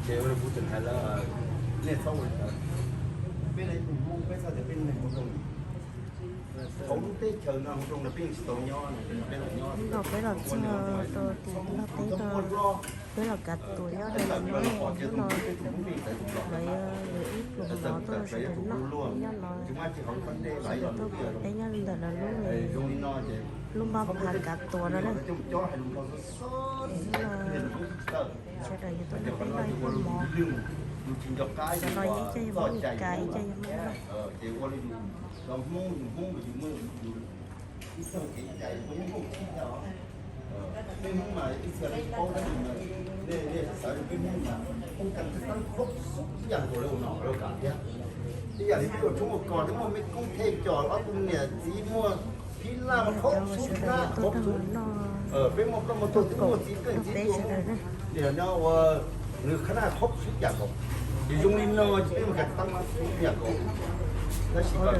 chế là bút tình hay là nên sau rồi bên này cũng mua cái sao để bên này một đồng không tết chờ nào một đồng là bên tàu nho này bên là nho nó phải là chờ đồ thì nó tới đồ phải là cả tuổi nó đây là nó rồi ít lùng nó tôi sẽ đến nó nhá nó sẽ được tôi cái nhá là lúc này lúc bao hàng cả tuổi đó đấy sẽ đợi cho tôi cái này con mò sẽ nói với cho những cái cho những cái món mà cái sợi bông đó để sợi cái món mà không cần phải tăng khốc cái dạng của đâu nọ đâu cả nhé cái dạngที่chúng một còn nếu màไม่กุ้งเทจอดว่าคุณเนี่ยสีม่วงพีล่ามันครบสุดนะครบสุดเป็นมันก็มันตัวที่มันสีเกินสีเดี๋ยวเนาะหรือขนาดครบสุดอย่างของอยู่ตรงนี้เนาะจะเป็นการตั้งมาสุดอย่างของแล้วสิก็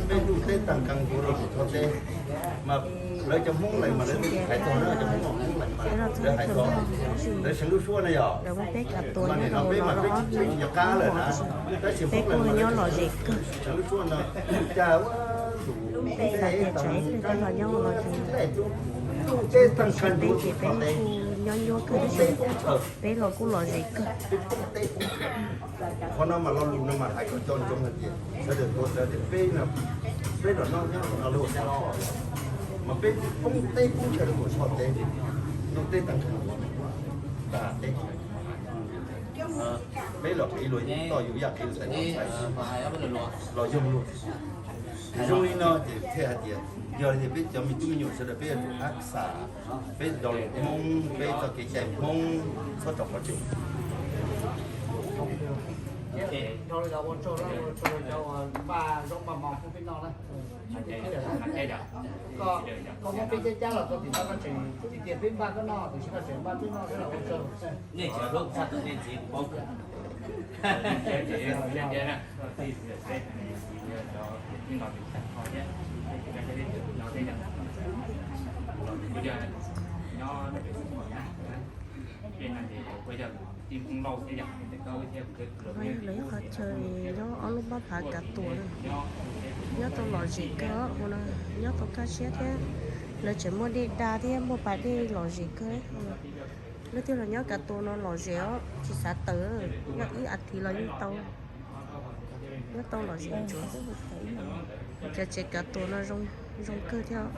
เป็นดูเต้ต่างกันตัวเราตัวเต้มาเลยจะมุ่งอะไรมาเลยหายตัวเลยจะมุ่งอะไรมาเลยหายตัวเลยฉันรู้ชัวร์นะย่อ rồi mới biết gặp tôi mà nó nó đồ biết nó mà biết đó chuyện nhà cá rồi nè cái chuyện biết phúc là cô nhớ lò gì cơฉันรู้ชัวร์นะจ้าว่าđủ biết là tiền cháy thì tôi là nhau lò gìเต้ตั้งกันดู biết thì biết cô nhớ nhớ cơ đấy biết là cô lò gì cơ เพราะน้ำมันเราลูน้ำมันไทยก็จนจงกันเดียวเสด็จตัวเสด็จเป้น่ะเป้ดอกน้องเนี่ยเราลูแน่นอนมาเป้ปุ้งเต้ปุ้งเฉลิมชอบเต้น้องเต้ตั้งขนาดตาเต้เป้หลอกอีหลุยต่ออยู่อยากกินใส่ใส่เรายงลูกยงนี่เนาะจะเท่าเดียวเดี๋ยวจะเป้จะมีตุ้มอยู่เสด็จเป้รักษาเป้ดอกมงเป้ตะกี้ใจมงเขาตกมาจุ่มcho ba giống bà mỏng không biết non đấy có một cái chắc là tôi chỉ ta chỉ tiền bên ba cái no thì chỉ là chuyển ba cái no thế là ok nên chỉ lúc sao tự nhiên chỉ bốc bây giờ nó trên này thì bây giờ tim không lâu sẽ dặn thì câu theo cái mấy lấy họ chơi nó ở lúc bắt phá cả tuổi nhớ tôi lò gì cơ hôm nay nhớ tôi cá chết thế là chỉ mua đi đa thì mua phải đi lò gì cơ lúc tiêu là nhớ cả tuổi nó lò gì á chỉ xả tớ nhớ ý ăn thì là như tao nhớ tao lò gì chúa cái chỉ cả tuổi nó rong rong cơ theo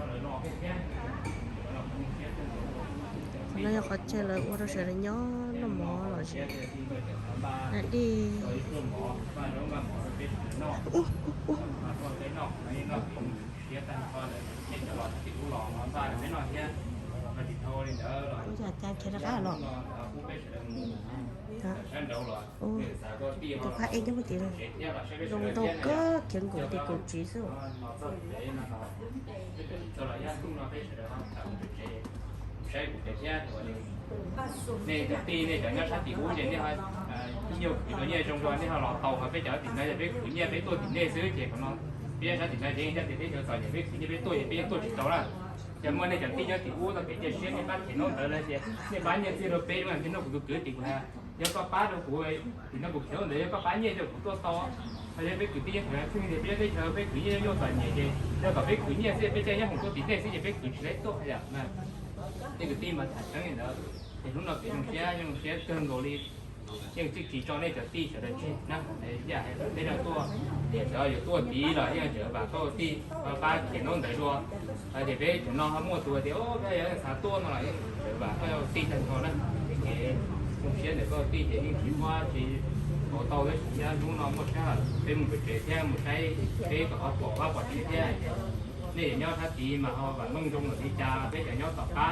nó họ chơi là ô sẽ là nhớ nó mò là gì đi bây giờ cha chơi ra lọ tôi phát em cho một tiếng dùng đâu có chuyện của thì cũng chỉ số này cái ti này chẳng nhớ sát thì uống đến đi thôi nhiều cái nhiều trong đoàn đi họ lọt tàu họ phải chở tiền này là biết cứ nhiều biết tôi tiền này xứ chỉ của nó biết sát tiền này thì chắc thì biết rồi thì biết tôi chỉ đó là giờมื่อในจังที่จะติดวัวเราเป็นเจ๊ในบ้านที่โน่นเลยเจ๊ในบ้านเนี่ยที่เราเป็นมันที่โน่นกูเกิดติดนะเดี๋ยวก็ป้าเรากูไอ้ที่โน่นกูเขียวเลยก็ป้าเนี่ยเดี๋ยวกูตัวโตเขาจะไปกูตีเนี่ยซึ่งเดี๋ยวไปได้เธอไปกูเนี่ยโยนใส่เนี่ยเจ๊เดี๋ยวก็ไปกูเนี่ยเสียไปเจ๊ยังของตัวติดเนี่ยสิจะไปกูเล็กตัวอย่างนั้นนี่กูตีมาถัดทั้งนี้แล้วแต่lúc nàoยังเสียเกินโกลียังจิกจีจอเนี่ยจะตีจะได้เจ๊นะอย่าให้ได้เราตัวเดี๋ยวอยู่ตัวตีเลยยังเจอแบบก็ตีป้าเขียนโน่นไหนรัวเดี๋ยวไปถึงน้องเขามั่วตัวเดี๋ยวไปยังสาตัวหน่อยเดี๋ยวแบบก็ตีทันเขานะเก๋คงเสียเดี๋ยวก็ตีเดี๋ยวยิ่งคิดว่าที่เขาโตแล้วถึงจะรู้น้องหมดแค่เป็นmột cáiแค่một cáiก็เขาบอกว่าปลอดภัยแค่นี่ย่อทัศน์ตีมาเขาแบบมึงจงหรือที่จะไปแต่ย่อต่อป้า